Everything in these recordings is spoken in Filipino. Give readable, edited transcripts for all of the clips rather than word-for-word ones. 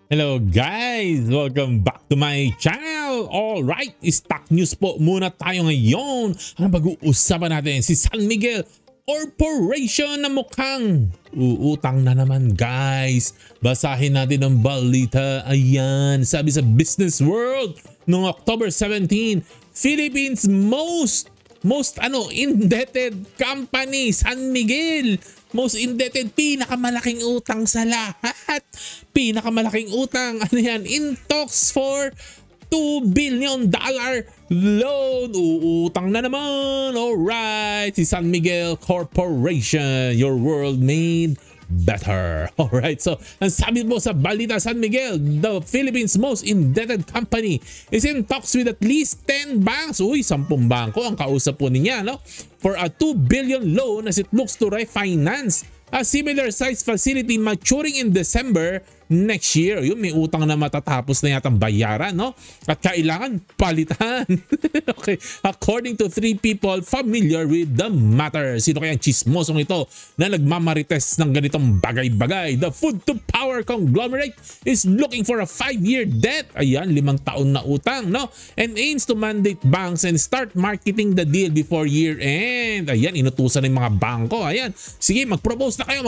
Hello guys! Welcome back to my channel! Alright, stock news po muna tayo ngayon. Ang pag-uusapan natin si San Miguel Corporation na mukhang uutang na naman guys. Basahin natin ang balita. Ayan, sabi sa Business World noong October 17, Philippines most indebted company, San Miguel. Most indebted, pinakamalaking utang sa lahat. Pinakamalaking utang, ano yan, in talks for $2 billion loan. Uutang na naman. Alright, si San Miguel Corporation, your world made better. Alright, so ang sabi po sa balita, San Miguel, the Philippines most indebted company, is in talks with at least 10 banks. Uy, 10 bangko ang kausap po niya, no? For a 2 billion loan as it looks to refinance a similar size facility maturing in December next year. Yun, may utang na matatapos na yatang bayaran, no? At kailangan palitan. Okay, according to 3 people familiar with the matter. Sino kaya ang chismosong ito na nagmamarites ng ganitong bagay-bagay? The Food to Power conglomerate is looking for a 5-year debt. Ayan, 5 taon na utang, no? And aims to mandate banks and start marketing the deal before year end. Ayan, inutusan ng mga bangko. Ayan, sige, mag-propose na kayo,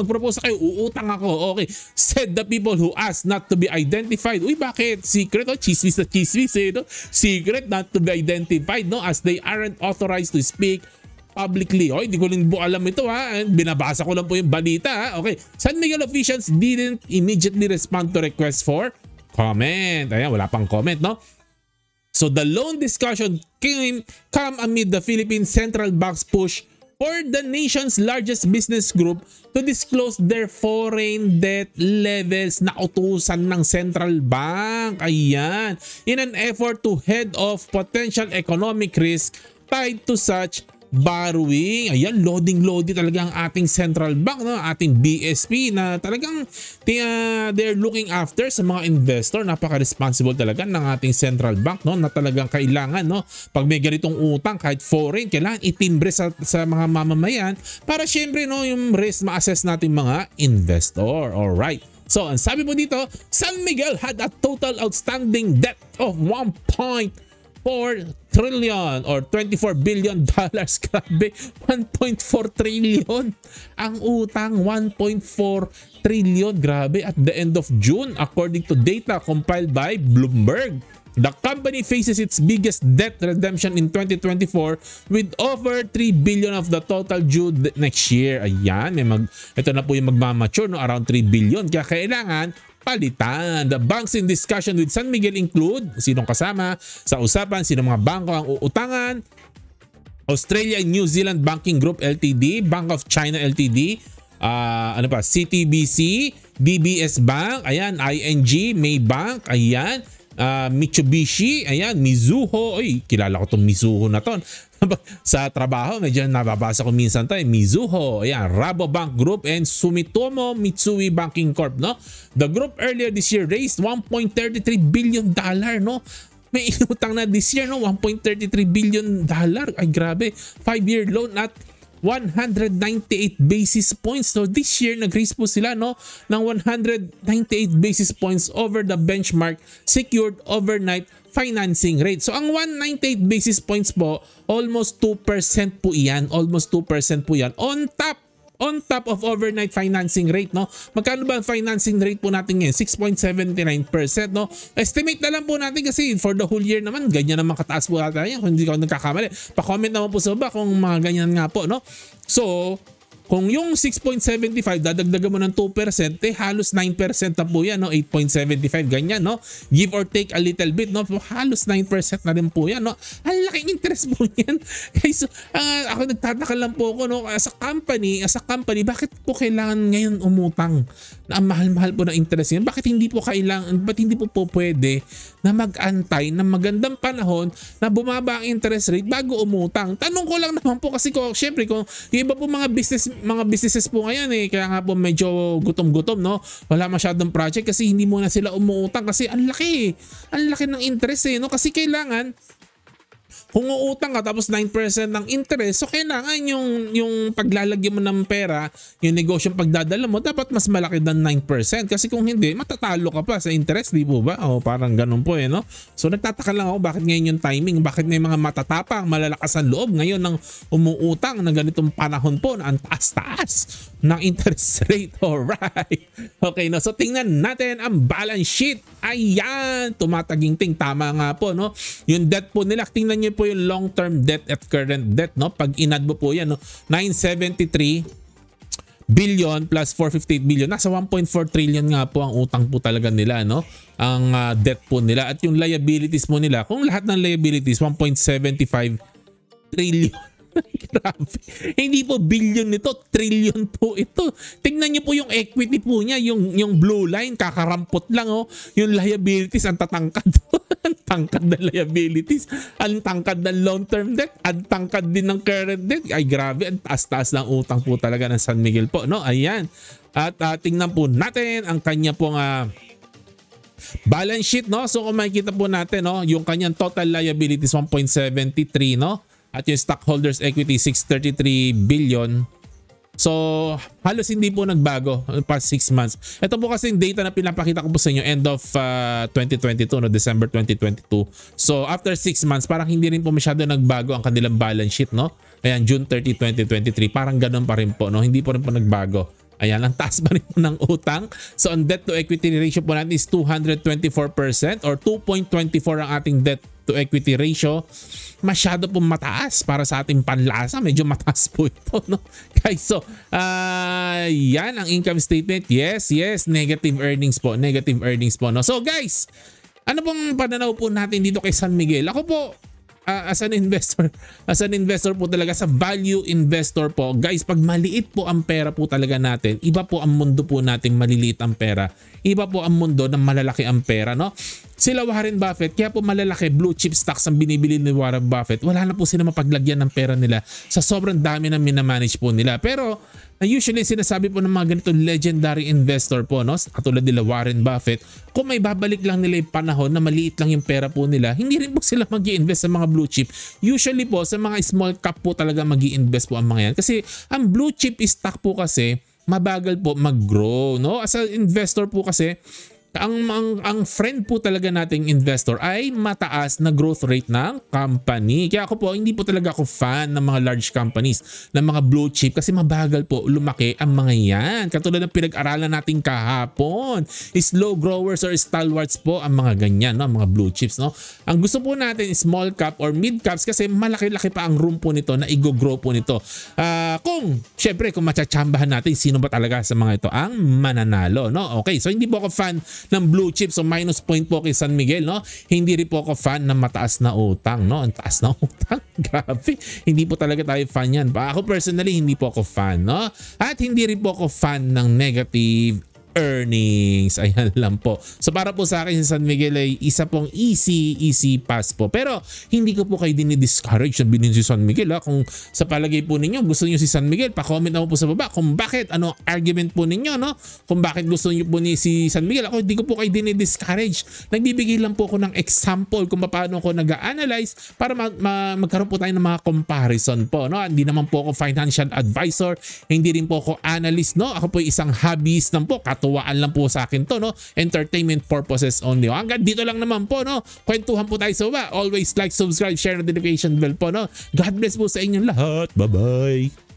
uutang ako. Okay, said the people who asked not to be identified. Uy, bakit? Secret, chismis na chismis eh, no? Secret not to be identified, no? As they aren't authorized to speak publicly. Hindi ko rin po alam ito ha. Binabasa ko lang po yung balita ha. Okay, San Miguel officials didn't immediately respond to requests for comment. Ayan, wala pang comment, no? So the loan discussion come amid the Philippine Central Bank's push for the nation's largest business group to disclose their foreign debt levels na utusan ng central bank. Ayan. In an effort to head off potential economic risk tied to such borrowing. Ayan, loading talaga ang ating central bank, no? Ating BSP na talagang they're looking after sa mga investor. Napaka-responsible talaga ng ating central bank, no? Na talagang kailangan, no? Pag may ganitong utang kahit foreign, kailangan itimbre sa mga mamamayan para syempre, no, yung risk ma-assess natin mga investor. Alright. So, ang sabi po dito, San Miguel had a total outstanding debt of 1.4 trillion or $24 billion. Grabe, 1.4 trillion ang utang, 1.4 trillion. Grabe, at the end of June, according to data compiled by Bloomberg. The company faces its biggest debt redemption in 2024 with over 3 billion of the total due next year. Ayan, ito na po yung magmamature, no? Around 3 billion. Kaya kailangan palitan. The banks in discussion with San Miguel include, sinong kasama sa usapan, sino mga bangko ang uutangan? Australia and New Zealand Banking Group Ltd, Bank of China Ltd, CTBC, DBS Bank, ayan, ING, Maybank, ayan, Mitsubishi, ayan, Mizuho. Oy, kilala ko tong Mizuho na to. Sa trabaho, medyo nababasa ko minsan tayo. Mizuho, ayan, Rabobank Group and Sumitomo Mitsui Banking Corp, no? The group earlier this year raised $1.33 billion, no? May inutang na this year, no? $1.33 billion. Ay, grabe. 5-year loan at 198 basis points. So this year nag-raise po sila, no, ng 198 basis points over the benchmark secured overnight financing rate. So ang 198 basis points po, almost 2% po iyan. Almost 2% po yan. On top of overnight financing rate, no? Magkano ba ang financing rate po natin ngayon? 6.79%, no? Estimate na lang po natin kasi for the whole year naman, ganyan naman kataas po natin yan kung hindi ko nagkakamali. Pa-comment naman po sa baba kung mga ganyan nga po, no? So, kung yung 6.75 dadagdagan mo ng 2%, halos 9% na po yan, no? 8.75 ganyan, no? Give or take a little bit, no? Halos 9% na rin po yan, no? Ang laking interest po yan. Guys, ako nagtataka lang po ako, no? As a company, bakit po kailangan ngayon umutang? Na ang mahal-mahal po ng interest yan. Bakit hindi po pwede na mag-antay ng magandang panahon na bumaba ang interest rate bago umutang? Tanong ko lang naman po kasi syempre kung yung iba po mga businesses po ngayon kaya nga po medyo gutom-gutom, no? Wala masyadong project kasi hindi muna sila umuutang kasi ang laki ng interest no? Kasi kailangan Kung uutang ka tapos 9% ng interest, so kailangan yung paglalagyan mo ng pera, yung negosyo pagdadala mo, dapat mas malaki than 9%. Kasi kung hindi, matatalo ka pa sa interest, di po ba? O parang ganun po no? So nagtataka lang ako bakit ngayon yung timing, bakit may mga matatapang, malalakas ang loob ngayon ng umuutang na ganitong panahon po na ang taas-taas ng interest rate. Alright. Okay, no? So tingnan natin ang balance sheet. Ayan, tumataginting. Tama nga po, no? Yung debt po nila, tingnan nyo po yung long-term debt at current debt, no? Pag inad mo po yan, no? 973 billion plus 458 billion. Nasa 1.4 trillion nga po ang utang po talaga nila, no? Ang debt po nila. At yung liabilities mo nila, kung lahat ng liabilities, 1.75 trillion. Grabe. Hindi po billion nito, trillion po ito. Tingnan niyo po yung equity po niya, yung blue line, kakarampot lang Yung liabilities, ang tatangkad. Ang tangkad ng liabilities, ang tangkad ng long-term debt, ang tangkad din ng current debt. Ay grabe, ang taas-taas ng utang po talaga ng San Miguel po, no? Ayan. At tingnan po natin ang kanya pong balance sheet, no? So kung makikita po natin, no, yung kanyang total liabilities 1.73, no? At yung stockholders equity 633 billion. So halos hindi po nagbago past 6 months. Ito po kasi yung data na pinapakita ko po sa inyo end of 2022, no, December 2022. So after 6 months parang hindi rin po masyado nagbago ang kanilang balance sheet, no? Ayan, June 30, 2023, parang ganun pa rin po, no? Hindi po rin po nagbago. Ayan, ang taas pa rin po ng utang. So ang debt to equity ratio po natin is 224% or 2.24 ang ating debt to equity ratio. Masyado po mataas para sa ating panlasa. Medyo mataas po ito, no? Guys, so yan ang income statement. Yes, negative earnings po. Negative earnings po, no? So guys, ano pong pananaw po natin dito kay San Miguel? Ako po, as an investor po talaga, sa value investor po, guys, pag maliit po ang pera po talaga natin, iba po ang mundo po natin maliliit ang pera. Iba po ang mundo ng malalaki ang pera, no? Sila Warren Buffett, kaya po malalaki blue chip stocks ang binibili ni Warren Buffett. Wala na po sila mapaglagyan ng pera nila sa sobrang dami na minamanage po nila. Pero usually sinasabi po ng mga ganitong legendary investor po, no, katulad nila Warren Buffett, kung may babalik lang nila yung panahon na maliit lang yung pera po nila, hindi rin po sila mag-i-invest sa mga blue chip. Usually po sa mga small cap po talaga mag-i-invest po ang mga yan. Kasi ang blue chip stock po kasi mabagal po mag-grow, no? As an investor po kasi, ang friend po talaga nating investor ay mataas na growth rate ng company. Kaya ako po, hindi po talaga ako fan ng mga large companies, ng mga blue chip, kasi mabagal po lumaki ang mga yan. Katulad ng pinag-aralan natin kahapon, slow growers or stalwarts po ang mga ganyan, no? Mga blue chips, no? Ang gusto po natin is small cap or mid caps kasi malaki-laki pa ang room po nito na i-grow po nito. Syempre, kung matsatsambahan natin, sino ba talaga sa mga ito ang mananalo, no? Okay, so hindi po ako fan ng blue chip, so minus point po kay San Miguel, no? Hindi rin po ako fan ng mataas na utang, no? Ang taas na utang, grabe. Hindi po talaga tayo fan yan. Ako personally, hindi po ako fan, no? At hindi rin po ako fan ng negative earnings. Ayan lang po. So para po sa akin si San Miguel ay isa pong easy pass po. Pero hindi ko po kayo dinidiscourage na bilhin si San Miguel. Kung sa palagay po ninyo gusto niyo si San Miguel, pa-comment na po sa baba kung bakit, ano argument po ninyo, no? Kung bakit gusto niyo po ni si San Miguel. Ako hindi ko po kayo dinidiscourage. Nagbibigay lang po ako ng example kung paano ako nag-analyze para magkaroon po tayo ng mga comparison po, no? Hindi naman po ako financial advisor, hindi rin po ako analyst, no? Ako po isang hobbyist lang po, katuwaan lang po sa akin to, no? Entertainment purposes only. Hanggang dito lang naman po, no? Kwentuhan po tayo sa baba. Always like, subscribe, share, notification bell po, no? God bless po sa inyong lahat. Bye-bye!